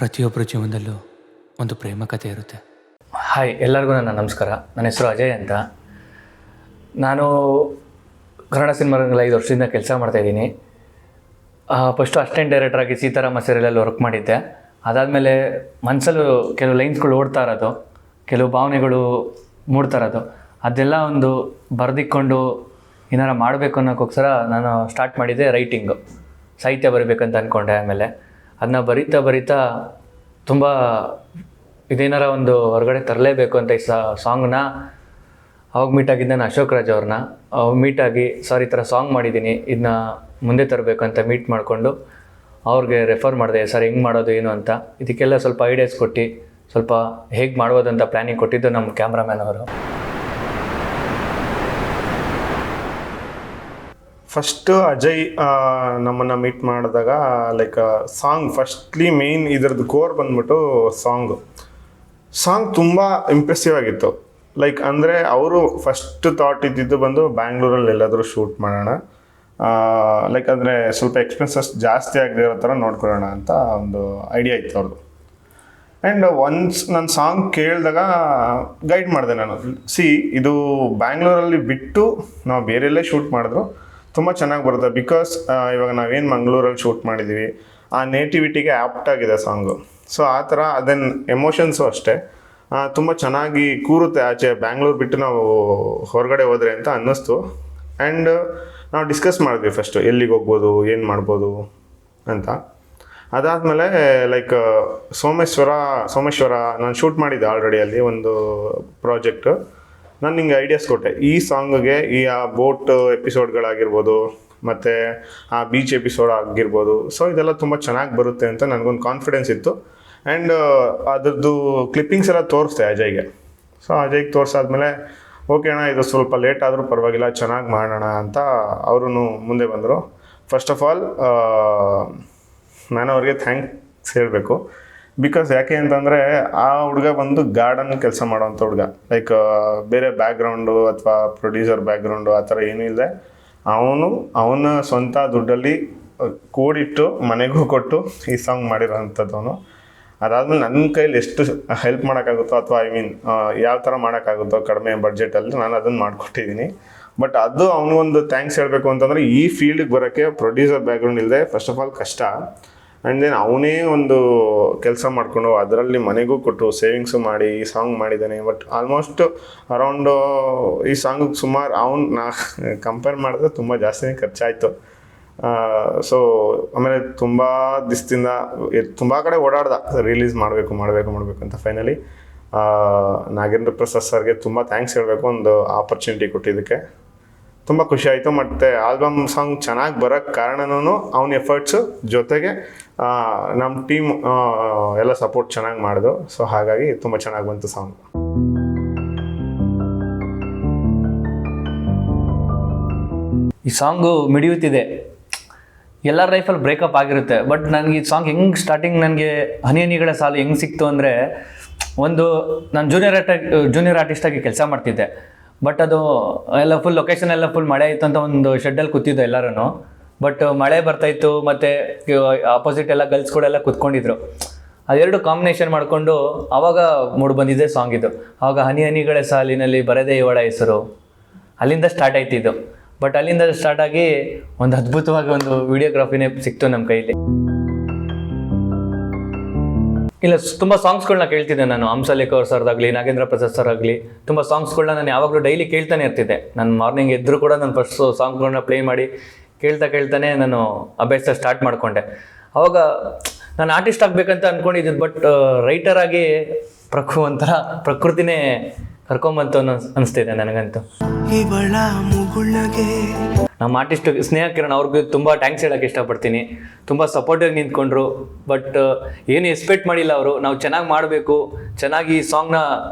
ಪ್ರತಿಯೊಬ್ಬರ ಜೀವನದಲ್ಲೂ ಒಂದು ಪ್ರೇಮ ಕಥೆ ಇರುತ್ತೆ. ಹಾಯ್, ಎಲ್ಲರಿಗೂ ನನ್ನ ನಮಸ್ಕಾರ. ನನ್ನ ಹೆಸರು ಅಜಯ್ ಅಂತ. ನಾನು ಕನ್ನಡ ಸಿನಿಮಾಗಳಲ್ಲಿ 5 ವರ್ಷದಿಂದ ಕೆಲಸ ಮಾಡ್ತಾಯಿದ್ದೀನಿ. ಫಸ್ಟು ಅಸಿಸ್ಟೆಂಟ್ ಡೈರೆಕ್ಟ್ರಾಗಿ ಸೀತಾರಾಮ ಸೀರಿಯಲಲ್ಲಿ ವರ್ಕ್ ಮಾಡಿದ್ದೆ. ಅದಾದಮೇಲೆ ಮನಸ್ಸಲ್ಲೂ ಕೆಲವು ಲೈನ್ಸ್ಗಳು ಓಡ್ತಾ ಇರೋದು, ಕೆಲವು ಭಾವನೆಗಳು ಮೂಡ್ತಾ ಇರೋದು, ಅದೆಲ್ಲ ಒಂದು ಬರೆದಿಕ್ಕೊಂಡು ಏನಾರು ಮಾಡಬೇಕು ಅನ್ನೋಕ್ಕೋಸ್ಕರ ನಾನು ಸ್ಟಾರ್ಟ್ ಮಾಡಿದ್ದೆ ರೈಟಿಂಗು. ಸಾಹಿತ್ಯ ಬರೀಬೇಕಂತ ಅಂದ್ಕೊಂಡೆ. ಆಮೇಲೆ ಅದನ್ನ ಬರಿತಾ ತುಂಬ ಇದೇನಾರ ಒಂದು ಹೊರಗಡೆ ತರಲೇಬೇಕು ಅಂತ ಈ ಸಾಂಗ್ನ ಅವಾಗ ಮೀಟಾಗಿದ್ದೆ ನಾನು ಅಶೋಕ್ ರಾಜ್ ಅವ್ರನ್ನ. ಮೀಟಾಗಿ ಸರ್ ಈ ಥರ ಸಾಂಗ್ ಮಾಡಿದ್ದೀನಿ, ಇದನ್ನ ಮುಂದೆ ತರಬೇಕು ಅಂತ ಮೀಟ್ ಮಾಡಿಕೊಂಡು ಅವ್ರಿಗೆ ರೆಫರ್ ಮಾಡಿದೆ. ಸರ್ ಹೆಂಗೆ ಮಾಡೋದು ಏನು ಅಂತ, ಇದಕ್ಕೆಲ್ಲ ಸ್ವಲ್ಪ ಐಡಿಯಾಸ್ ಕೊಟ್ಟು ಸ್ವಲ್ಪ ಹೇಗೆ ಮಾಡ್ಬೋದು ಅಂತ ಪ್ಲ್ಯಾನಿಂಗ್ ಕೊಟ್ಟಿದ್ದು ನಮ್ಮ ಕ್ಯಾಮ್ರಾಮ್ಯಾನ್ ಅವರು. ಫಸ್ಟು ಅಜಯ್ ನಮ್ಮನ್ನು ಮೀಟ್ ಮಾಡಿದಾಗ ಲೈಕ್ ಸಾಂಗ್ ಫಸ್ಟ್ಲಿ ಮೇಯ್ನ್ ಇದ್ರದ್ದು ಕೋರ್ ಬಂದ್ಬಿಟ್ಟು ಸಾಂಗ್ ತುಂಬ ಇಂಪ್ರೆಸಿವ್ ಆಗಿತ್ತು. ಲೈಕ್ ಅಂದರೆ ಅವರು ಫಸ್ಟ್ ಥಾಟ್ ಇದ್ದಿದ್ದು ಬಂದು ಬ್ಯಾಂಗ್ಳೂರಲ್ಲಿ ಎಲ್ಲಾದರೂ ಶೂಟ್ ಮಾಡೋಣ, ಲೈಕ್ ಅಂದರೆ ಸ್ವಲ್ಪ ಎಕ್ಸ್ಪೆನ್ಸಸ್ ಜಾಸ್ತಿ ಆಗದೆ ಇರೋ ಥರ ನೋಡ್ಕೊಳ್ಳೋಣ ಅಂತ ಒಂದು ಐಡಿಯಾ ಇತ್ತು ಅವ್ರದ್ದು. ಆ್ಯಂಡ್ ಒನ್ಸ್ ನನ್ನ ಸಾಂಗ್ ಕೇಳಿದಾಗ ಗೈಡ್ ಮಾಡಿದೆ ನಾನು, ಇದು ಬ್ಯಾಂಗ್ಳೂರಲ್ಲಿ ಬಿಟ್ಟು ನಾವು ಬೇರೆಲ್ಲೇ ಶೂಟ್ ಮಾಡಿದ್ರು ತುಂಬ ಚೆನ್ನಾಗಿ ಬರುತ್ತೆ. ಬಿಕಾಸ್ ಇವಾಗ ನಾವೇನು ಮಂಗಳೂರಲ್ಲಿ ಶೂಟ್ ಮಾಡಿದ್ದೀವಿ, ಆ ನೇಟಿವಿಟಿಗೆ ಆ್ಯಪ್ಟ್ ಆಗಿದೆ ಸಾಂಗು. ಸೊ ಆ ಥರ ಅದನ್ನು ಎಮೋಷನ್ಸು ಅಷ್ಟೇ ತುಂಬ ಚೆನ್ನಾಗಿ ಕೂರುತ್ತೆ ಆಚೆ ಬ್ಯಾಂಗ್ಳೂರು ಬಿಟ್ಟು ನಾವು ಹೊರಗಡೆ ಹೋದರೆ ಅಂತ ಅನ್ನಿಸ್ತು. ಆ್ಯಂಡ್ ನಾವು ಡಿಸ್ಕಸ್ ಮಾಡಿದ್ವಿ ಫಸ್ಟು ಎಲ್ಲಿಗೆ ಹೋಗ್ಬೋದು, ಏನು ಮಾಡ್ಬೋದು ಅಂತ. ಅದಾದಮೇಲೆ ಲೈಕ್ ಸೋಮೇಶ್ವರ ನಾನು ಶೂಟ್ ಮಾಡಿದ್ದೆ ಆಲ್ರೆಡಿ ಅಲ್ಲಿ ಒಂದು ಪ್ರಾಜೆಕ್ಟು. ನಾನು ನಿಂಗೆ ಐಡಿಯಾಸ್ ಕೊಟ್ಟೆ ಈ ಸಾಂಗ್ಗೆ, ಈ ಆ ಬೋಟ್ ಎಪಿಸೋಡ್ಗಳಾಗಿರ್ಬೋದು ಮತ್ತು ಆ ಬೀಚ್ ಎಪಿಸೋಡ್ ಆಗಿರ್ಬೋದು. ಸೊ ಇದೆಲ್ಲ ತುಂಬ ಚೆನ್ನಾಗಿ ಬರುತ್ತೆ ಅಂತ ನನಗೊಂದು ಕಾನ್ಫಿಡೆನ್ಸ್ ಇತ್ತು. ಆ್ಯಂಡ್ ಅದ್ರದ್ದು ಕ್ಲಿಪ್ಪಿಂಗ್ಸ್ ಎಲ್ಲ ತೋರಿಸ್ದೆ ಅಜಯ್ಗೆ. ಸೊ ಅಜಯ್ಗೆ ತೋರಿಸಾದ್ಮೇಲೆ ಓಕೆ ಅಣ್ಣ, ಇದು ಸ್ವಲ್ಪ ಲೇಟ್ ಆದರೂ ಪರವಾಗಿಲ್ಲ, ಚೆನ್ನಾಗಿ ಮಾಡೋಣ ಅಂತ ಅವರು ಮುಂದೆ ಬಂದರು. ಫಸ್ಟ್ ಆಫ್ ಆಲ್ ನಾನು ಅವ್ರಿಗೆ ಥ್ಯಾಂಕ್ಸ್ ಹೇಳಬೇಕು. ಬಿಕಾಸ್ ಯಾಕೆ ಅಂತಂದರೆ ಆ ಹುಡುಗ ಬಂದು ಗಾರ್ಡನ್ ಕೆಲಸ ಮಾಡೋವಂಥ ಹುಡುಗ. ಲೈಕ್ ಬೇರೆ ಬ್ಯಾಕ್ಗ್ರೌಂಡು ಅಥವಾ ಪ್ರೊಡ್ಯೂಸರ್ ಬ್ಯಾಕ್ಗ್ರೌಂಡು ಆ ಥರ ಏನೂ ಇಲ್ಲ. ಅವನ ಸ್ವಂತ ದುಡ್ಡಲ್ಲಿ ಕೂಡಿಟ್ಟು ಮನೆಗೂ ಕೊಟ್ಟು ಈ ಸಾಂಗ್ ಮಾಡಿರೋವಂಥದ್ದವನು. ಅದಾದಮೇಲೆ ನನ್ನ ಕೈಲಿ ಎಷ್ಟು ಹೆಲ್ಪ್ ಮಾಡೋಕ್ಕಾಗುತ್ತೋ ಅಥವಾ ಯಾವ ಥರ ಮಾಡೋಕ್ಕಾಗುತ್ತೋ ಕಡಿಮೆ ಬಡ್ಜೆಟಲ್ಲಿ ನಾನು ಅದನ್ನು ಮಾಡಿಕೊಟ್ಟಿದ್ದೀನಿ. ಬಟ್ ಅದು ಅವನಿಗೊಂದು ಥ್ಯಾಂಕ್ಸ್ ಹೇಳಬೇಕು ಅಂತಂದರೆ ಈ ಫೀಲ್ಡಿಗೆ ಬರೋಕ್ಕೆ ಪ್ರೊಡ್ಯೂಸರ್ ಬ್ಯಾಕ್ಗ್ರೌಂಡ್ ಇಲ್ಲದೆ ಫಸ್ಟ್ ಆಫ್ ಆಲ್ ಕಷ್ಟ. ಆ್ಯಂಡ್ ದೆನ್ ಅವನೇ ಒಂದು ಕೆಲಸ ಮಾಡಿಕೊಂಡು ಅದರಲ್ಲಿ ಮನೆಗೂ ಕೊಟ್ಟು ಸೇವಿಂಗ್ಸು ಮಾಡಿ ಈ ಸಾಂಗ್ ಮಾಡಿದ್ದಾನೆ. ಬಟ್ ಆಲ್ಮೋಸ್ಟ್ ಅರೌಂಡು ಈ ಸಾಂಗಿಗೆ ಸುಮಾರು ನಾ ಕಂಪೇರ್ ಮಾಡಿದ್ರೆ ತುಂಬ ಜಾಸ್ತಿನೇ ಖರ್ಚಾಯಿತು. ಸೊ ಆಮೇಲೆ ತುಂಬ ದಿವಸದಿಂದ ತುಂಬ ಕಡೆ ಓಡಾಡ್ದ ರಿಲೀಸ್ ಮಾಡಬೇಕು ಅಂತ. ಫೈನಲಿ ನಾಗೇಂದ್ರ ಪ್ರಸಾದ್ ಸರ್ಗೆ ತುಂಬ ಥ್ಯಾಂಕ್ಸ್ ಹೇಳಬೇಕು, ಒಂದು ಆಪರ್ಚುನಿಟಿ ಕೊಟ್ಟಿದ್ದಕ್ಕೆ ತುಂಬ ಖುಷಿ ಆಯಿತು. ಮತ್ತು ಆಲ್ಬಮ್ ಸಾಂಗ್ ಚೆನ್ನಾಗಿ ಬರೋಕ್ಕೆ ಕಾರಣನೂ ಅವನ ಎಫರ್ಟ್ಸು ಜೊತೆಗೆ ನಮ್ಮ ಟೀಮ್ ಎಲ್ಲ ಸಪೋರ್ಟ್ ಚೆನ್ನಾಗಿ ಮಾಡಿದ್ರು. ಸೊ ಹಾಗಾಗಿ ತುಂಬ ಚೆನ್ನಾಗಿ ಬಂತು ಸಾಂಗ್. ಈ ಸಾಂಗು ಮಿಡಿಯುತ್ತಿದೆ. ಎಲ್ಲರ ಲೈಫಲ್ಲಿ ಬ್ರೇಕಪ್ ಆಗಿರುತ್ತೆ. ಬಟ್ ನನಗೆ ಈ ಸಾಂಗ್ ಹೆಂಗೆ ಸ್ಟಾರ್ಟಿಂಗ್ ನನಗೆ ಹನಿಗಳ ಸಾಲು ಹೆಂಗೆ ಸಿಕ್ತು ಅಂದರೆ, ಒಂದು ನಾನು ಜೂನಿಯರ್ ಆರ್ಟಿಸ್ಟಾಗಿ ಕೆಲಸ ಮಾಡ್ತಿದ್ದೆ. ಬಟ್ ಅದು ಎಲ್ಲ ಫುಲ್ ಲೊಕೇಶನ್ ಎಲ್ಲ ಫುಲ್ ಮಳೆ ಇತ್ತು ಅಂತ ಒಂದು ಶೆಡ್ಡಲ್ಲಿ ಕೂತಿದ್ದು ಎಲ್ಲರೂ. ಬಟ್ ಮಳೆ ಬರ್ತಾಯಿತ್ತು ಮತ್ತು ಆಪೋಸಿಟ್ ಎಲ್ಲ ಗರ್ಲ್ಸ್ಗಳೆಲ್ಲ ಕೂತ್ಕೊಂಡಿದ್ರು. ಅದೆರಡು ಕಾಂಬಿನೇಷನ್ ಮಾಡಿಕೊಂಡು ಆವಾಗ ಮೂಡ್ ಬಂದಿದ್ದೆ ಸಾಂಗ್ ಇದು. ಆವಾಗ ಹನಿಗಳ ಸಾಲಿನಲ್ಲಿ ಬರದೇ ಇವಳ ಹೆಸರು, ಅಲ್ಲಿಂದ ಸ್ಟಾರ್ಟ್ ಆಯ್ತಿದ್ದು. ಬಟ್ ಅಲ್ಲಿಂದ ಸ್ಟಾರ್ಟ್ ಆಗಿ ಒಂದು ಅದ್ಭುತವಾಗಿ ಒಂದು ವಿಡಿಯೋಗ್ರಾಫಿನೇ ಸಿಕ್ತು ನಮ್ಮ ಕೈಲಿ. ಇಲ್ಲ, ತುಂಬ ಸಾಂಗ್ಸ್ಗಳನ್ನ ಕೇಳ್ತಿದ್ದೆ ನಾನು. ಹಂಸಲೇಖ ಅವ್ರ ಸರ್ದಾಗಲಿ, ನಾಗೇಂದ್ರ ಪ್ರಸಾದ್ ಸರ್ ಆಗಲಿ, ತುಂಬ ಸಾಂಗ್ಸ್ಗಳನ್ನ ನಾನು ಯಾವಾಗಲೂ ಡೈಲಿ ಕೇಳ್ತಾನೆ ಇರ್ತಿದ್ದೆ. ನಾನು ಮಾರ್ನಿಂಗ್ ಎದ್ದರೂ ಕೂಡ ನಾನು ಫಸ್ಟ್ ಸಾಂಗ್ಗಳನ್ನ ಪ್ಲೇ ಮಾಡಿ ಕೇಳ್ತಾನೆ ನಾನು ಅಭ್ಯಾಸ ಸ್ಟಾರ್ಟ್ ಮಾಡಿಕೊಂಡೆ. ಅವಾಗ ನಾನು ಆರ್ಟಿಸ್ಟ್ ಆಗಬೇಕಂತ ಅಂದ್ಕೊಂಡಿದ್ದು. ಬಟ್ ರೈಟರ್ ಆಗಿ ಒಂಥರ ಪ್ರಕೃತಿನೇ ಕರ್ಕೊಂಬಂತು ಅನಿಸ್ತಿದೆ ನನಗಂತೂ. ನಮ್ಮ ಆರ್ಟಿಸ್ಟ್ ಸ್ನೇಹ ಕಿರಣ್ ಅವ್ರಿಗೆ ತುಂಬ ಥ್ಯಾಂಕ್ಸ್ ಹೇಳೋಕ್ಕೆ ಇಷ್ಟಪಡ್ತೀನಿ. ತುಂಬ ಸಪೋರ್ಟಿವ್ ನಿಂತ್ಕೊಂಡ್ರು. ಬಟ್ ಏನು ಎಕ್ಸ್ಪೆಕ್ಟ್ ಮಾಡಿಲ್ಲ ಅವರು. ನಾವು ಚೆನ್ನಾಗಿ ಮಾಡಬೇಕು, ಚೆನ್ನಾಗಿ ಈ ಸಾಂಗ್ನ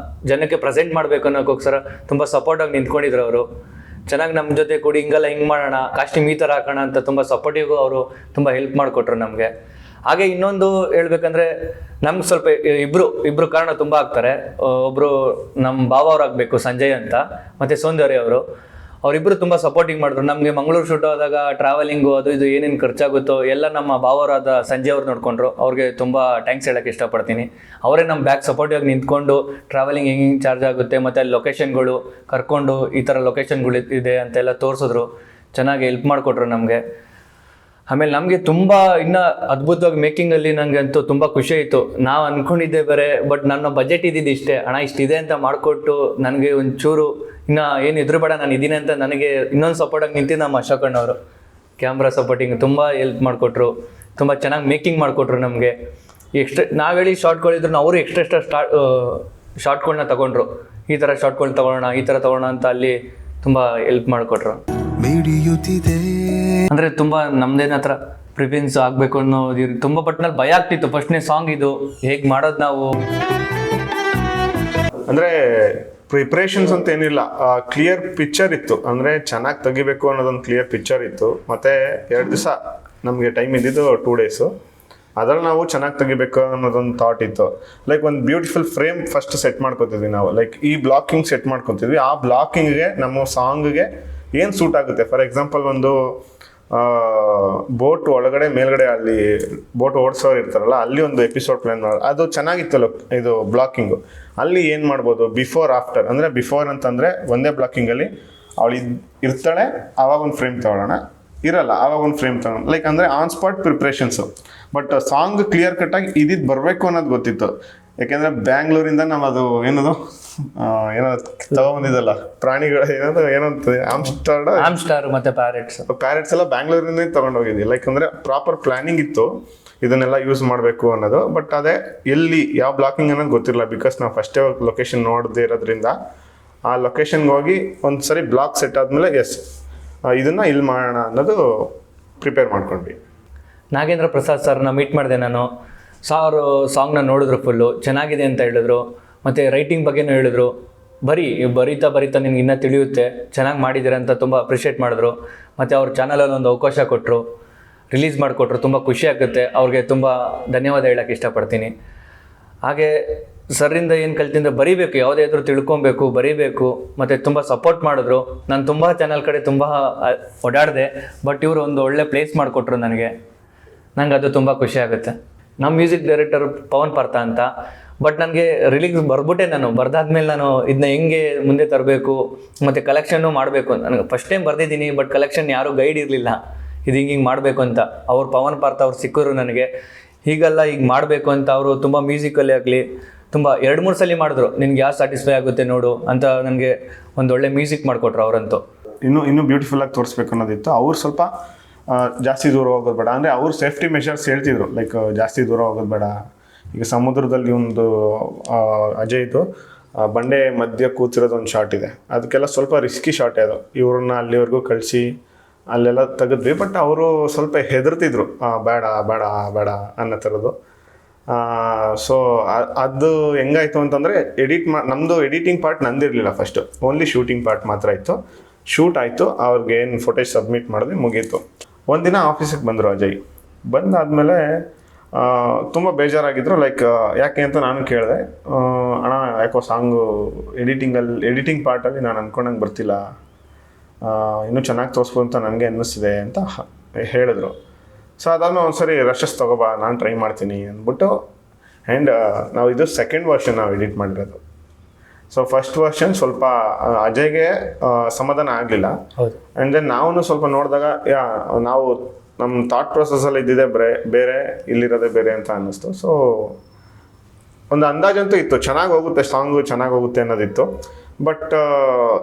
ಜನಕ್ಕೆ ಪ್ರೆಸೆಂಟ್ ಮಾಡಬೇಕು ಅನ್ನೋಕ್ಕೋಸ್ಕರ ತುಂಬ ಸಪೋರ್ಟಾಗಿ ನಿಂತ್ಕೊಂಡಿದ್ರು ಅವರು. ಚೆನ್ನಾಗಿ ನಮ್ಮ ಜೊತೆ ಕೂಡಿ ಹಿಂಗೆ ಮಾಡೋಣ, ಕಾಸ್ಟ್ಯೂಮ್ ಈ ಥರ ಹಾಕೋಣ ಅಂತ ತುಂಬ ಸಪೋರ್ಟಿವ್ ಅವರು ತುಂಬ ಹೆಲ್ಪ್ ಮಾಡಿಕೊಟ್ರು ನಮಗೆ. ಹಾಗೆ ಇನ್ನೊಂದು ಹೇಳ್ಬೇಕಂದ್ರೆ, ನಮ್ಗೆ ಸ್ವಲ್ಪ ಇಬ್ಬರು ಕಾರಣ ತುಂಬ ಆಗ್ತಾರೆ. ಒಬ್ಬರು ನಮ್ಮ ಭಾವ ಅವ್ರು ಆಗಬೇಕು, ಸಂಜಯ್ ಅಂತ, ಮತ್ತು ಸೌಂದರ್ಯ ಅವರು. ಅವರಿಬ್ಬರು ತುಂಬ ಸಪೋರ್ಟಿಂಗ್ ಮಾಡಿದ್ರು. ನಮಗೆ ಮಂಗಳೂರು ಶೂಟ್ ಆದಾಗ ಟ್ರಾವೆಲಿಂಗು ಅದು ಇದು ಏನೇನು ಖರ್ಚಾಗುತ್ತೋ ಎಲ್ಲ ನಮ್ಮ ಭಾವರಾದ ಸಂಜೆ ಅವ್ರು ನೋಡಿಕೊಂಡ್ರು. ಅವ್ರಿಗೆ ತುಂಬ ಥ್ಯಾಂಕ್ಸ್ ಹೇಳೋಕ್ಕೆ ಇಷ್ಟಪಡ್ತೀನಿ. ಅವರೇ ನಮ್ಮ ಬ್ಯಾಕ್ ಸಪೋರ್ಟಿವಾಗಿ ನಿಂತ್ಕೊಂಡು ಟ್ರಾವೆಲಿಂಗ್ ಹೆಂಗೆ ಚಾರ್ಜ್ ಆಗುತ್ತೆ ಮತ್ತು ಅಲ್ಲಿ ಲೊಕೇಶನ್ಗಳು ಕರ್ಕೊಂಡು ಈ ಥರ ಲೊಕೇಶನ್ಗಳು ಇದೆ ಅಂತೆಲ್ಲ ತೋರಿಸಿದ್ರು. ಚೆನ್ನಾಗಿ ಹೆಲ್ಪ್ ಮಾಡಿಕೊಟ್ರು ನಮಗೆ. ಆಮೇಲೆ ನಮಗೆ ತುಂಬ ಇನ್ನೂ ಅದ್ಭುತವಾಗಿ ಮೇಕಿಂಗಲ್ಲಿ ನನಗೆ ಅಂತೂ ತುಂಬ ಖುಷಿ ಆಯಿತು. ನಾವು ಅಂದ್ಕೊಂಡಿದ್ದೆ ಬೇರೆ, ಬಟ್ ನನ್ನ ಬಜೆಟ್ ಇದ್ದಿದ್ದು ಇಷ್ಟೇ, ಹಣ ಇಷ್ಟಿದೆ ಅಂತ ಮಾಡಿಕೊಟ್ಟು ನನಗೆ ಒಂಚೂರು ಇನ್ನು ಏನು ಎದುರುಬೇಡ ನಾನು ಇದ್ದೀನಿ ಅಂತ ನನಗೆ ಇನ್ನೊಂದು ಸಪೋರ್ಟಾಗಿ ನಿಂತಿದ್ದು ನಮ್ಮ ಅಶೋಕಣ್ಣವರು. ಕ್ಯಾಮ್ರಾ ಸಪೋರ್ಟಿಂಗ್ ತುಂಬ ಹೆಲ್ಪ್ ಮಾಡಿಕೊಟ್ರು, ತುಂಬ ಚೆನ್ನಾಗಿ ಮೇಕಿಂಗ್ ಮಾಡಿಕೊಟ್ರು ನಮಗೆ. ನಾವು ಹೇಳಿ ಶಾರ್ಟ್ಗಳಿದ್ರು ಅವರು ಎಕ್ಸ್ಟ್ರಾ ಶಾರ್ಟ್ಗಳನ್ನ ತೊಗೊಂಡ್ರು. ಈ ಥರ ಶಾರ್ಟ್ಗಳು ತೊಗೊಳ್ಳೋಣ, ಈ ಥರ ತೊಗೊಳ್ಳೋಣ ಅಂತ ಅಲ್ಲಿ ತುಂಬ ಹೆಲ್ಪ್ ಮಾಡಿಕೊಟ್ರು. ಅಂದರೆ ತುಂಬ ನಮ್ದೇನ ಹತ್ರ ಪ್ರಿಫರೆನ್ಸ್ ಆಗಬೇಕು ಅನ್ನೋದು ತುಂಬ. ಬಟ್ ನನಗೆ ಭಯ ಆಗ್ತಿತ್ತು ಫಸ್ಟ್ನೇ ಸಾಂಗ್ ಇದು ಹೇಗೆ ಮಾಡೋದು ನಾವು. ಅಂದರೆ ಪ್ರಿಪ್ರೇಷನ್ಸ್ ಅಂತ ಏನಿಲ್ಲ, ಕ್ಲಿಯರ್ ಪಿಕ್ಚರ್ ಇತ್ತು. ಅಂದರೆ ಚೆನ್ನಾಗಿ ತೆಗಿಬೇಕು ಅನ್ನೋದೊಂದು ಕ್ಲಿಯರ್ ಪಿಕ್ಚರ್ ಇತ್ತು. ಮತ್ತು 2 ದಿವಸ ನಮಗೆ ಟೈಮ್ ಇದ್ದಿದ್ದು 2 ಡೇಸು. ಅದ್ರಲ್ಲಿ ನಾವು ಚೆನ್ನಾಗಿ ತೆಗಿಬೇಕು ಅನ್ನೋದೊಂದು ಥಾಟ್ ಇತ್ತು. ಲೈಕ್ ಒಂದು ಬ್ಯೂಟಿಫುಲ್ ಫ್ರೇಮ್ ಫಸ್ಟ್ ಸೆಟ್ ಮಾಡ್ಕೊತಿದ್ವಿ ನಾವು. ಲೈಕ್ ಈ ಬ್ಲಾಕಿಂಗ್ ಸೆಟ್ ಮಾಡ್ಕೊತಿದ್ವಿ. ಆ ಬ್ಲಾಕಿಂಗ್ಗೆ ನಮ್ಮ ಸಾಂಗ್ಗೆ ಏನು ಸೂಟ್ ಆಗುತ್ತೆ. ಫಾರ್ ಎಕ್ಸಾಂಪಲ್ ಒಂದು ಬೋಟ್ ಒಳಗಡೆ ಮೇಲ್ಗಡೆ ಅಲ್ಲಿ ಬೋಟ್ ಓಡಿಸೋರು ಇರ್ತಾರಲ್ಲ, ಅಲ್ಲಿ ಒಂದು ಎಪಿಸೋಡ್ ಪ್ಲ್ಯಾನ್ ಮಾಡೋದು ಅದು ಚೆನ್ನಾಗಿತ್ತಲ್ಲ. ಇದು ಬ್ಲಾಕಿಂಗು ಅಲ್ಲಿ ಏನು ಮಾಡ್ಬೋದು, ಬಿಫೋರ್ ಆಫ್ಟರ್. ಅಂದರೆ ಬಿಫೋರ್ ಅಂತಂದರೆ ಒಂದೇ ಬ್ಲಾಕಿಂಗಲ್ಲಿ ಅವಳು ಇರ್ತಾಳೆ, ಆವಾಗ ಒಂದು ಫ್ರೇಮ್ ತೊಗೊಳ್ಳೋಣ, ಇರಲ್ಲ ಆವಾಗ ಒಂದು ಫ್ರೇಮ್ ತೊಗೊಳ್ಳೋಣ. ಲೈಕ್ ಅಂದರೆ on spot preparations. But song clear ಕಟ್ಟಾಗಿ ಇದಿದ್ದು ಬರಬೇಕು ಅನ್ನೋದು ಗೊತ್ತಿತ್ತು. ಯಾಕೆಂದರೆ ಬ್ಯಾಂಗ್ಳೂರಿಂದ ನಾವು ಅದು ಏನದು ತಗೊಂಬಂದಿದ್ದಲ್ಲ ಪ್ರಾಣಿಗಳು, ಏನಂತದೆ ಆಮ್ಸ್ಟಾರ್ ಮತ್ತು ಪ್ಯಾರೆಟ್ಸ್ ಎಲ್ಲ ಬ್ಯಾಂಗ್ಳೂರಿಂದ ತೊಗೊಂಡೋಗಿದ್ವಿ. ಲೈಕ್ ಅಂದರೆ ಪ್ರಾಪರ್ ಪ್ಲಾನಿಂಗ್ ಇತ್ತು ಇದನ್ನೆಲ್ಲ ಯೂಸ್ ಮಾಡಬೇಕು ಅನ್ನೋದು. ಬಟ್ ಅದೇ ಎಲ್ಲಿ ಯಾವ ಬ್ಲಾಕಿಂಗ್ ಅನ್ನೋದು ಗೊತ್ತಿರಲಿಲ್ಲ. ಬಿಕಾಸ್ ನಾವು ಫಸ್ಟೇ ಲೊಕೇಶನ್ ನೋಡದೇ ಇರೋದ್ರಿಂದ ಆ ಲೊಕೇಶನ್ಗೆ ಹೋಗಿ ಒಂದು ಸರಿ ಬ್ಲಾಕ್ ಸೆಟ್ ಆದಮೇಲೆ ಇದನ್ನು ಇಲ್ಲಿ ಮಾಡೋಣ ಅನ್ನೋದು ಪ್ರಿಪೇರ್ ಮಾಡ್ಕೊಂಡ್ವಿ. ನಾಗೇಂದ್ರ ಪ್ರಸಾದ್ ಸರ್ನ ಮೀಟ್ ಮಾಡಿದೆ ನಾನು. ಸಾಂಗ್ನ ನೋಡಿದ್ರು, ಫುಲ್ಲು ಚೆನ್ನಾಗಿದೆ ಅಂತ ಹೇಳಿದ್ರು. ಮತ್ತು ರೈಟಿಂಗ್ ಬಗ್ಗೆನೂ ಹೇಳಿದ್ರು. ಬರೀತಾ ನಿಮ್ಗೆ ಇನ್ನೂ ತಿಳಿಯುತ್ತೆ, ಚೆನ್ನಾಗಿ ಮಾಡಿದ್ದೀರ ಅಂತ ತುಂಬ ಅಪ್ರಿಷಿಯೇಟ್ ಮಾಡಿದ್ರು. ಮತ್ತು ಅವ್ರ ಚಾನಲಲ್ಲಿ ಒಂದು ಅವಕಾಶ ಕೊಟ್ಟರು, ರಿಲೀಸ್ ಮಾಡಿಕೊಟ್ರು. ತುಂಬ ಖುಷಿ ಆಗುತ್ತೆ. ಅವ್ರಿಗೆ ತುಂಬ ಧನ್ಯವಾದ ಹೇಳೋಕ್ಕೆ ಇಷ್ಟಪಡ್ತೀನಿ. ಹಾಗೆ ಸರ್ರಿಂದ ಏನು ಕಲ್ತಿಂದ್ರೆ ಬರೀಬೇಕು, ಯಾವುದೇ ಇದ್ರೂ ತಿಳ್ಕೊಬೇಕು, ಬರೀಬೇಕು. ಮತ್ತು ತುಂಬ ಸಪೋರ್ಟ್ ಮಾಡಿದ್ರು. ನಾನು ತುಂಬ ಚಾನಲ್ ಕಡೆ ತುಂಬ ಓಡಾಡಿದೆ, ಬಟ್ ಇವರು ಒಂದು ಒಳ್ಳೆ ಪ್ಲೇಸ್ ಮಾಡಿಕೊಟ್ರು ನನಗೆ ಅದು ತುಂಬ ಖುಷಿ ಆಗುತ್ತೆ. ನಮ್ಮ ಮ್ಯೂಸಿಕ್ ಡೈರೆಕ್ಟರ್ ಪವನ್ ಪಾರ್ಥ ಅಂತ. ಬಟ್ ನನಗೆ ರಿಲೀಸ್ ನಾನು ಬರ್ದಾದ್ಮೇಲೆ ನಾನು ಇದನ್ನ ಹೆಂಗೆ ಮುಂದೆ ತರಬೇಕು ಮತ್ತು ಕಲೆಕ್ಷನ್ನು ಮಾಡಬೇಕು. ನನಗೆ ಫಸ್ಟ್ ಟೈಮ್ ಬರೆದಿದ್ದೀನಿ, ಬಟ್ ಕಲೆಕ್ಷನ್ ಯಾರೂ ಗೈಡ್ ಇರಲಿಲ್ಲ ಇದು ಹಿಂಗೆ ಮಾಡಬೇಕು ಅಂತ. ಅವ್ರು ಪವನ್ ಪಾರ್ಥ ಅವ್ರು ಸಿಕ್ಕರು ನನಗೆ. ಹೀಗಲ್ಲ ಈಗ ಮಾಡಬೇಕು ಅಂತ ಅವರು ತುಂಬ ಮ್ಯೂಸಿಕಲ್ಲಿ ಆಗಲಿ ತುಂಬ 2-3 ಸಲ ಮಾಡಿದ್ರು. ನಿನ್ಗೆ ಯಾವ ಸ್ಯಾಟಿಸ್ಫೈ ಆಗುತ್ತೆ ನೋಡು ಅಂತ ನನಗೆ ಒಂದು ಒಳ್ಳೆ ಮ್ಯೂಸಿಕ್ ಮಾಡಿಕೊಟ್ರು ಅವರಂತೂ. ಇನ್ನೂ ಬ್ಯೂಟಿಫುಲ್ಲಾಗಿ ತೋರಿಸ್ಬೇಕು ಅನ್ನೋದಿತ್ತು. ಅವ್ರು ಸ್ವಲ್ಪ ಜಾಸ್ತಿ ದೂರ ಹೋಗೋದು ಬೇಡ, ಅಂದರೆ ಅವ್ರು ಸೇಫ್ಟಿ ಮೆಷರ್ಸ್ ಹೇಳ್ತಿದ್ರು. ಲೈಕ್ ಜಾಸ್ತಿ ದೂರ ಹೋಗೋದು ಬೇಡ. ಈಗ ಸಮುದ್ರದಲ್ಲಿ ಒಂದು ಅಜಯ್ದು ಬಂಡೆ ಮಧ್ಯ ಕೂತಿರೋದು ಒಂದು ಶಾಟ್ ಇದೆ, ಅದಕ್ಕೆಲ್ಲ ಸ್ವಲ್ಪ ರಿಸ್ಕಿ ಶಾಟೇ ಅದು. ಇವ್ರನ್ನ ಅಲ್ಲಿವರೆಗೂ ಕಳಿಸಿ ಅಲ್ಲೆಲ್ಲ ತೆಗೆದ್ವಿ. ಬಟ್ ಅವರು ಸ್ವಲ್ಪ ಹೆದರ್ತಿದ್ರು, ಬೇಡ ಬೇಡ ಬೇಡ ಅನ್ನೋ ಥರದ್ದು. ಸೊ ಅದು ಹೆಂಗಾಯಿತು ಅಂತಂದರೆ ನಮ್ಮದು ಎಡಿಟಿಂಗ್ ಪಾರ್ಟ್ ನಂದಿರಲಿಲ್ಲ ಫಸ್ಟು, ಓನ್ಲಿ ಶೂಟಿಂಗ್ ಪಾರ್ಟ್ ಮಾತ್ರ ಇತ್ತು. ಶೂಟ್ ಆಯಿತು, ಅವ್ರಿಗೆ ಏನು ಫೋಟೇಜ್ ಸಬ್ಮಿಟ್ ಮಾಡಿದ್ವಿ, ಮುಗೀತು. ಒಂದಿನ ಆಫೀಸಿಗೆ ಬಂದರು ಅಜಯ್. ಬಂದಾದಮೇಲೆ ತುಂಬ ಬೇಜಾರಾಗಿದ್ದರು. ಲೈಕ್ ಯಾಕೆ ಅಂತ ನಾನು ಕೇಳಿದೆ. ಅಣ್ಣ ಯಾಕೋ ಸಾಂಗು ಎಡಿಟಿಂಗ್ ಪಾರ್ಟಲ್ಲಿ ನಾನು ಅಂದ್ಕೊಂಡಂಗೆ ಬರ್ತಿಲ್ಲ, ಇನ್ನೂ ಚೆನ್ನಾಗಿ ತೋರಿಸ್ಬೋದು ಅಂತ ನನಗೆ ಅನ್ನಿಸ್ತಿದೆ ಅಂತ ಹೇಳಿದ್ರು. ಸೊ ಅದಾದ್ಮೇಲೆ ಒಂದ್ಸರಿ ರಶಸ್ ತೊಗೋಬಾ, ನಾನು ಟ್ರೈ ಮಾಡ್ತೀನಿ ಅಂದ್ಬಿಟ್ಟು. ಆ್ಯಂಡ್ ನಾವು ಇದು ಸೆಕೆಂಡ್ ವರ್ಷನ್ ನಾವು ಎಡಿಟ್ ಮಾಡಿರೋದು. ಸೊ ಫಸ್ಟ್ ವರ್ಷನ್ ಸ್ವಲ್ಪ ಅಜಯ್ಗೆ ಸಮಾಧಾನ ಆಗಲಿಲ್ಲ. ಆ್ಯಂಡ್ ದೆನ್ ನಾವು ಸ್ವಲ್ಪ ನೋಡಿದಾಗ ನಾವು ನಮ್ಮ ಥಾಟ್ ಪ್ರೊಸೆಸಲ್ಲಿ ಇದ್ದಿದೆ ಬೇರೆ, ಇಲ್ಲಿರೋದೇ ಬೇರೆ ಅಂತ ಅನ್ನಿಸ್ತು. ಸೊ ಒಂದು ಅಂದಾಜಂತೂ ಇತ್ತು, ಚೆನ್ನಾಗಿ ಹೋಗುತ್ತೆ ಸಾಂಗು, ಚೆನ್ನಾಗಿ ಹೋಗುತ್ತೆ ಅನ್ನೋದಿತ್ತು. ಬಟ್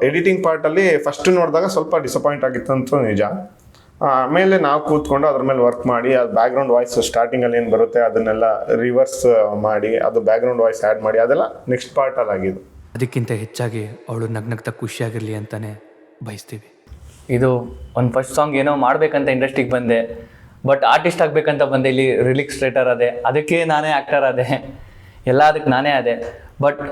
ಎಡಿಟಿಂಗ್ ಪಾರ್ಟಲ್ಲಿ ಫಸ್ಟ್ ನೋಡಿದಾಗ ಸ್ವಲ್ಪ ಡಿಸಪಾಯಿಂಟ್ ಆಗಿತ್ತಂತೂ ನಿಜ. ಆಮೇಲೆ ನಾವು ಕೂತ್ಕೊಂಡು ಅದ್ರ ಮೇಲೆ ವರ್ಕ್ ಮಾಡಿ, ಅದು ಬ್ಯಾಕ್ಗ್ರೌಂಡ್ ವಾಯ್ಸ್ ಸ್ಟಾರ್ಟಿಂಗಲ್ಲಿ ಏನು ಬರುತ್ತೆ ಅದನ್ನೆಲ್ಲ ರಿವರ್ಸ್ ಮಾಡಿ, ಅದು ಬ್ಯಾಕ್ಗ್ರೌಂಡ್ ವಾಯ್ಸ್ ಆ್ಯಡ್ ಮಾಡಿ, ಅದೆಲ್ಲ ನೆಕ್ಸ್ಟ್ ಪಾರ್ಟಲ್ಲಿ ಆಗಿದ್ದು. ಅದಕ್ಕಿಂತ ಹೆಚ್ಚಾಗಿ ಅವಳು ನಗ್ನಗ್ತಾ ಖುಷಿಯಾಗಿರಲಿ ಅಂತಲೇ ಬಯಸ್ತೀವಿ. ಇದು ಒಂದು ಫಸ್ಟ್ ಸಾಂಗ್ ಏನೋ ಮಾಡಬೇಕಂತ ಇಂಡಸ್ಟ್ರಿಗೆ ಬಂದೆ, ಬಟ್ ಆರ್ಟಿಸ್ಟ್ ಆಗಬೇಕಂತ ಬಂದೆ. ಇಲ್ಲಿ ರಿಲಿಕ್ಸ್ಟ್ರೇಟರ್ ಅದೇ, ಅದಕ್ಕೆ ನಾನೇ ಆ್ಯಕ್ಟರ್ ಅದೇ, ಎಲ್ಲ ಅದಕ್ಕೆ ನಾನೇ ಅದೇ. ಬಟ್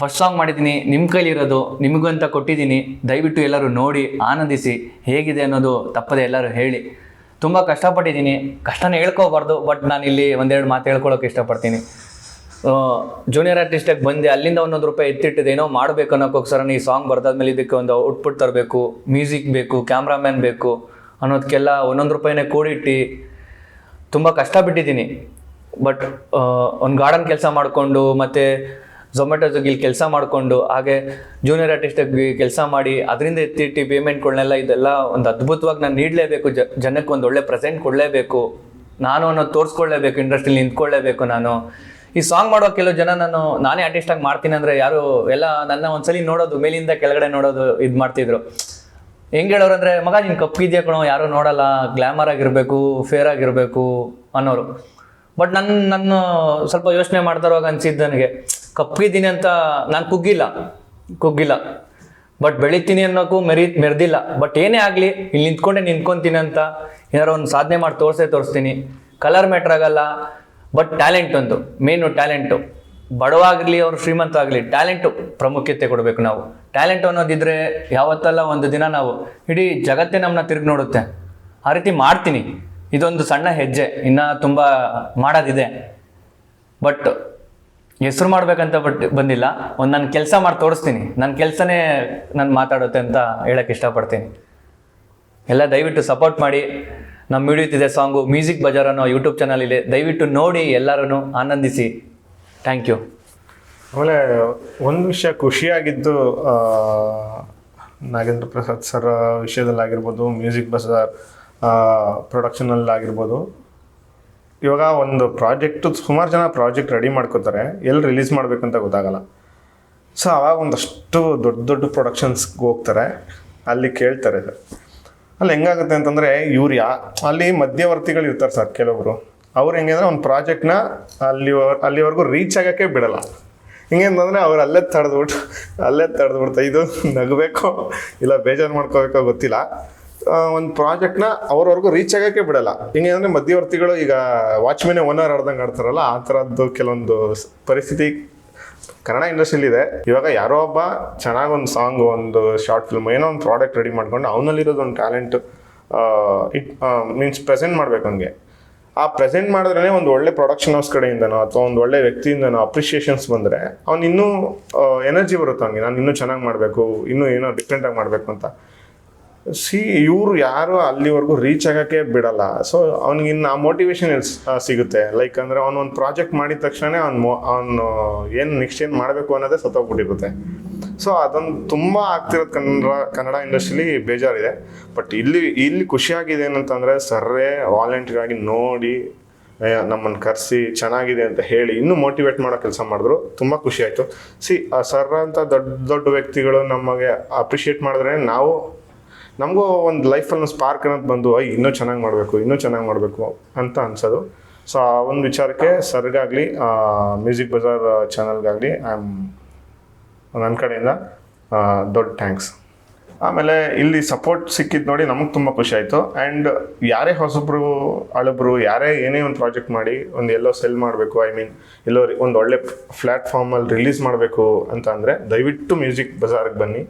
ಫಸ್ಟ್ ಸಾಂಗ್ ಮಾಡಿದ್ದೀನಿ, ನಿಮ್ಮ ಕೈಲಿರೋದು ನಿಮಗೂ ಅಂತ ಕೊಟ್ಟಿದ್ದೀನಿ. ದಯವಿಟ್ಟು ಎಲ್ಲರೂ ನೋಡಿ ಆನಂದಿಸಿ, ಹೇಗಿದೆ ಅನ್ನೋದು ತಪ್ಪದೆ ಎಲ್ಲರೂ ಹೇಳಿ. ತುಂಬ ಕಷ್ಟಪಟ್ಟಿದ್ದೀನಿ, ಕಷ್ಟನ ಹೇಳ್ಕೋಬಾರ್ದು, ಬಟ್ ನಾನು ಇಲ್ಲಿ ಒಂದೆರಡು ಮಾತು ಹೇಳ್ಕೊಳ್ಳೋಕೆ ಇಷ್ಟಪಡ್ತೀನಿ. ಜೂನಿಯರ್ ಆರ್ಟಿಸ್ಟಾಗಿ ಬಂದೆ, ಅಲ್ಲಿಂದ ಒಂದೊಂದು ರೂಪಾಯಿ ಎತ್ತಿಟ್ಟಿದೆ, ಏನೋ ಮಾಡಬೇಕು ಅನ್ನೋಕ್ಕೋಸ್ಕರ ಈ ಸಾಂಗ್ ಬರ್ದಾದ್ಮೇಲೆ ಇದಕ್ಕೆ ಒಂದು ಔಟ್ಪುಟ್ ತರಬೇಕು, ಮ್ಯೂಸಿಕ್ ಬೇಕು, ಕ್ಯಾಮ್ರಾಮ್ಯಾನ್ ಬೇಕು ಅನ್ನೋದಕ್ಕೆಲ್ಲ ಒಂದೊಂದು ರೂಪಾಯಿನೇ ಕೂಡಿಟ್ಟು ತುಂಬ ಕಷ್ಟಪಟ್ಟಿದ್ದೀನಿ. ಬಟ್ ಒಂದು ಗಾರ್ಡನ್ ಕೆಲಸ ಮಾಡಿಕೊಂಡು ಮತ್ತು ಝೊಮ್ಯಾಟೊ ಇಲ್ಲಿ ಕೆಲಸ ಮಾಡಿಕೊಂಡು ಹಾಗೆ ಜೂನಿಯರ್ ಆರ್ಟಿಸ್ಟಾಗಿ ಕೆಲಸ ಮಾಡಿ ಅದರಿಂದ ಎತ್ತಿಟ್ಟು ಪೇಮೆಂಟ್ಗಳನ್ನೆಲ್ಲ ಇದೆಲ್ಲ ಒಂದು ಅದ್ಭುತವಾಗಿ ನಾನು ನೀಡಲೇಬೇಕು, ಜನಕ್ಕೆ ಒಂದು ಒಳ್ಳೆ ಪ್ರೆಸೆಂಟ್ ಕೊಡಲೇಬೇಕು, ನಾನು ಅನ್ನೋದು ತೋರಿಸ್ಕೊಳ್ಳೇಬೇಕು, ಇಂಡಸ್ಟ್ರಿಲಿ ನಿಂತ್ಕೊಳ್ಳೇಬೇಕು. ನಾನು ಈ ಸಾಂಗ್ ಮಾಡೋ ಕೆಲವು ಜನ ನಾನೇ ಆರ್ಟಿಸ್ಟಾಗಿ ಮಾಡ್ತೀನಿ ಅಂದರೆ ಯಾರು ಎಲ್ಲ ನನ್ನ ಒಂದ್ಸಲಿ ನೋಡೋದು, ಮೇಲಿಂದ ಕೆಳಗಡೆ ನೋಡೋದು ಇದು ಮಾಡ್ತಿದ್ರು. ಹೆಂಗೆ ಹೇಳೋರು ಅಂದರೆ, ಮಗ ನೀನು ಕಪ್ಪಿದ್ಯಾ ಕಣೋ, ಯಾರೂ ನೋಡಲ್ಲ, ಗ್ಲ್ಯಾಮರ್ ಆಗಿರಬೇಕು, ಫೇರ್ ಆಗಿರಬೇಕು ಅನ್ನೋರು. ಬಟ್ ನನ್ನ ಸ್ವಲ್ಪ ಯೋಚನೆ ಮಾಡ್ತಾರೋವಾಗ ಅನ್ಸಿದ್ದು ನನಗೆ, ಕಪ್ಪಿದ್ದೀನಿ ಅಂತ ನಾನು ಕುಗ್ಗಿಲ್ಲ, ಬಟ್ ಬೆಳಿತೀನಿ ಅನ್ನೋಕ್ಕೂ ಮೆರೆದಿಲ್ಲ. ಬಟ್ ಏನೇ ಆಗಲಿ ಇಲ್ಲಿ ನಿಂತ್ಕೊಂತೀನಿ ಅಂತ ಏನಾರು ಒಂದು ಸಾಧನೆ ಮಾಡಿ ತೋರಿಸ್ತೀನಿ. ಕಲರ್ ಮ್ಯಾಟ್ರ್ ಆಗಲ್ಲ, ಬಟ್ ಟ್ಯಾಲೆಂಟ್ ಒಂದು ಮೇನು. ಟ್ಯಾಲೆಂಟು ಬಡವಾಗಲಿ ಅವ್ರು ಶ್ರೀಮಂತ ಆಗಲಿ, ಟ್ಯಾಲೆಂಟು ಪ್ರಾಮುಖ್ಯತೆ ಕೊಡಬೇಕು. ನಾವು ಟ್ಯಾಲೆಂಟ್ ಅನ್ನೋದಿದ್ರೆ ಯಾವತ್ತಲ್ಲ ಒಂದು ದಿನ ನಾವು ಇಡೀ ಜಗತ್ತೇ ನಮ್ಮನ್ನ ತಿರುಗಿ ನೋಡುತ್ತೆ. ಆ ರೀತಿ ಮಾಡ್ತೀನಿ. ಇದೊಂದು ಸಣ್ಣ ಹೆಜ್ಜೆ, ಇನ್ನೂ ತುಂಬ ಮಾಡೋದಿದೆ. ಬಟ್ ಹೆಸರು ಮಾಡ್ಬೇಕಂತ ಬಂದಿಲ್ಲ, ಒಂದು ನಾನು ಕೆಲಸ ಮಾಡಿ ತೋರಿಸ್ತೀನಿ. ನನ್ನ ಕೆಲಸನೇ ನಾನು ಮಾತಾಡುತ್ತೆ ಅಂತ ಹೇಳಕ್ಕೆ ಇಷ್ಟಪಡ್ತೀನಿ. ಎಲ್ಲ ದಯವಿಟ್ಟು ಸಪೋರ್ಟ್ ಮಾಡಿ. ನಮ್ಮ ಮಿಡಿಯುತ್ತಿದೆ ಸಾಂಗು ಮ್ಯೂಸಿಕ್ ಬಜಾರ್ ಅನ್ನೋ ಯೂಟ್ಯೂಬ್ ಚಾನಲ್ ಇದೆ, ದಯವಿಟ್ಟು ನೋಡಿ, ಎಲ್ಲರೂ ಆನಂದಿಸಿ. Thank you. ಆಮೇಲೆ ಒಂದು ವಿಷಯ ಖುಷಿಯಾಗಿದ್ದು, ನಾಗೇಂದ್ರ ಪ್ರಸಾದ್ ಸರ್ ವಿಷಯದಲ್ಲಾಗಿರ್ಬೋದು, ಮ್ಯೂಸಿಕ್ ಬಜಾರ್ ಪ್ರೊಡಕ್ಷನಲ್ಲಾಗಿರ್ಬೋದು, ಇವಾಗ ಒಂದು ಪ್ರಾಜೆಕ್ಟು ಸುಮಾರು ಜನ ಪ್ರಾಜೆಕ್ಟ್ ರೆಡಿ ಮಾಡ್ಕೋತಾರೆ, ಎಲ್ಲಿ ರಿಲೀಸ್ ಮಾಡಬೇಕಂತ ಗೊತ್ತಾಗಲ್ಲ. ಸೊ ಅವಾಗ ಒಂದಷ್ಟು ದೊಡ್ಡ ಪ್ರೊಡಕ್ಷನ್ಸ್ಗೆ ಹೋಗ್ತಾರೆ, ಅಲ್ಲಿ ಕೇಳ್ತಾರೆ ಸರ್. ಅಲ್ಲಿ ಹೆಂಗಾಗುತ್ತೆ ಅಂತಂದರೆ ಅಲ್ಲಿ ಮಧ್ಯವರ್ತಿಗಳು ಇರ್ತಾರೆ ಸರ್ ಕೆಲವೊಬ್ರು. ಅವ್ರು ಹೆಂಗೆ ಅಂದರೆ ಒಂದು ಪ್ರಾಜೆಕ್ಟ್ನ ಅಲ್ಲಿವರೆಗೂ ರೀಚ್ ಆಗೋಕ್ಕೆ ಬಿಡಲ್ಲ. ಹಿಂಗೆ ಅಂತಂದರೆ ಅವ್ರು ಅಲ್ಲೇ ತಡೆದ್ಬಿಡ್ತಾರೆ. ಇದು ನಗಬೇಕೋ ಇಲ್ಲ ಬೇಜಾರು ಮಾಡ್ಕೋಬೇಕೋ ಗೊತ್ತಿಲ್ಲ. ಒಂದು ಪ್ರಾಜೆಕ್ಟ್ನ ಅವ್ರವರೆಗೂ ರೀಚ್ ಆಗೋಕ್ಕೆ ಬಿಡಲ್ಲ. ಹಿಂಗೆ ಅಂದರೆ ಮಧ್ಯವರ್ತಿಗಳು, ಈಗ ವಾಚ್ಮೆನೇ ಓನರ್ ಆಡ್ದಂಗೆ ಆಡ್ತಾರಲ್ಲ, ಆ ಥರದ್ದು ಕೆಲವೊಂದು ಪರಿಸ್ಥಿತಿ ಕನ್ನಡ ಇಂಡಸ್ಟ್ರಿಲಿದೆ. ಇವಾಗ ಯಾರೋ ಒಬ್ಬ ಚೆನ್ನಾಗಿ ಒಂದು ಸಾಂಗ್, ಒಂದು ಶಾರ್ಟ್ ಫಿಲ್ಮ್, ಏನೋ ಒಂದು ಪ್ರಾಡಕ್ಟ್ ರೆಡಿ ಮಾಡ್ಕೊಂಡು ಅವನಲ್ಲಿರೋದು ಒಂದು ಟ್ಯಾಲೆಂಟ್ ಮೀನ್ಸ್ ಪ್ರೆಸೆಂಟ್ ಮಾಡ್ಬೇಕು. ಹಂಗೆ ಆ ಪ್ರೆಸೆಂಟ್ ಮಾಡಿದ್ರೇ ಒಂದು ಒಳ್ಳೆ ಪ್ರೊಡಕ್ಷನ್ ಹೌಸ್ ಕಡೆಯಿಂದನೋ ಅಥವಾ ಒಂದು ಒಳ್ಳೆ ವ್ಯಕ್ತಿಯಿಂದನೋ ಅಪ್ರಿಷಿಯೇಷನ್ಸ್ ಬಂದರೆ ಅವ್ನು ಇನ್ನೂ ಎನರ್ಜಿ ಬರುತ್ತೆ ಅವನಿಗೆ, ನಾನು ಇನ್ನೂ ಚೆನ್ನಾಗಿ ಮಾಡಬೇಕು, ಇನ್ನೂ ಏನೋ ಡಿಫ್ರೆಂಟಾಗಿ ಮಾಡಬೇಕು ಅಂತ. ಇವರು ಯಾರು ಅಲ್ಲಿವರೆಗೂ ರೀಚ್ ಆಗೋಕ್ಕೆ ಬಿಡಲ್ಲ. ಸೊ ಅವ್ನಿಗೆ ಇನ್ನು ಆ ಮೋಟಿವೇಶನ್ ಸಿಗುತ್ತೆ. ಲೈಕ್ ಅಂದರೆ ಒಂದು ಪ್ರಾಜೆಕ್ಟ್ ಮಾಡಿದ ತಕ್ಷಣ ಅವನು ಏನು ನೆಕ್ಸ್ಟ್ ಏನು ಮಾಡಬೇಕು ಅನ್ನೋದೇ ಸತ್ತೋಗ್ಬಿಟ್ಟಿರುತ್ತೆ. ಸೊ ಅದೊಂದು ತುಂಬ ಆಗ್ತಿರೋದು ಕನ್ನಡ ಇಂಡಸ್ಟ್ರಿಲಿ ಬೇಜಾರಿದೆ. ಬಟ್ ಇಲ್ಲಿ ಖುಷಿಯಾಗಿದೆ ಏನಂತಂದರೆ, ಸರ್ರೇ ವಾಲಂಟಿಯರ್ ಆಗಿ ನೋಡಿ ನಮ್ಮನ್ನು ಕರೆಸಿ ಚೆನ್ನಾಗಿದೆ ಅಂತ ಹೇಳಿ ಇನ್ನೂ ಮೋಟಿವೇಟ್ ಮಾಡೋ ಕೆಲಸ ಮಾಡಿದ್ರು. ತುಂಬ ಖುಷಿ ಆಯಿತು. ಸರ್ ಅಂತ ದೊಡ್ಡ ವ್ಯಕ್ತಿಗಳು ನಮಗೆ ಅಪ್ರಿಷಿಯೇಟ್ ಮಾಡಿದ್ರೆ ನಮಗೂ ಒಂದು ಲೈಫಲ್ಲಿ ಸ್ಪಾರ್ಕ್ ಅನ್ನೋದು ಬಂದು ಇನ್ನೂ ಚೆನ್ನಾಗಿ ಮಾಡಬೇಕು ಅಂತ ಅನ್ಸೋದು. ಸೊ ಆ ಒಂದು ವಿಚಾರಕ್ಕೆ ಸರ್ಗಾಗಲಿ ಮ್ಯೂಸಿಕ್ ಬಜಾರ್ ಚಾನಲ್ಗಾಗಲಿ ನನ್ನ ಕಡೆಯಿಂದ ದೊಡ್ಡ ಥ್ಯಾಂಕ್ಸ್. ಆಮೇಲೆ ಇಲ್ಲಿ ಸಪೋರ್ಟ್ ಸಿಕ್ಕಿದ್ದು ನೋಡಿ ನಮಗೆ ತುಂಬ ಖುಷಿ ಆಯಿತು. ಆ್ಯಂಡ್ ಯಾರೇ ಹೊಸಬ್ರು ಹಳಬ್ರು ಯಾರೇ ಏನೇ ಒಂದು ಪ್ರಾಜೆಕ್ಟ್ ಮಾಡಿ ಎಲ್ಲೋ ಸೆಲ್ ಮಾಡಬೇಕು, ಎಲ್ಲೋ ಒಂದು ಒಳ್ಳೆ ಪ್ಲ್ಯಾಟ್ಫಾರ್ಮಲ್ಲಿ ರಿಲೀಸ್ ಮಾಡಬೇಕು ಅಂತ ಅಂದರೆ ದಯವಿಟ್ಟು ಮ್ಯೂಸಿಕ್ ಬಜಾರ್ಗೆ ಬನ್ನಿ.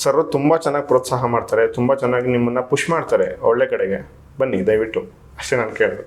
ಸರ್ ತುಂಬ ಚೆನ್ನಾಗಿ ಪ್ರೋತ್ಸಾಹ ಮಾಡ್ತಾರೆ, ತುಂಬ ಚೆನ್ನಾಗಿ ನಿಮ್ಮನ್ನು ಪುಷ್ ಮಾಡ್ತಾರೆ ಒಳ್ಳೆ ಕಡೆಗೆ. ಬನ್ನಿ ದಯವಿಟ್ಟು, ಅಷ್ಟೇ ನಾನು ಕೇಳಿದೆ.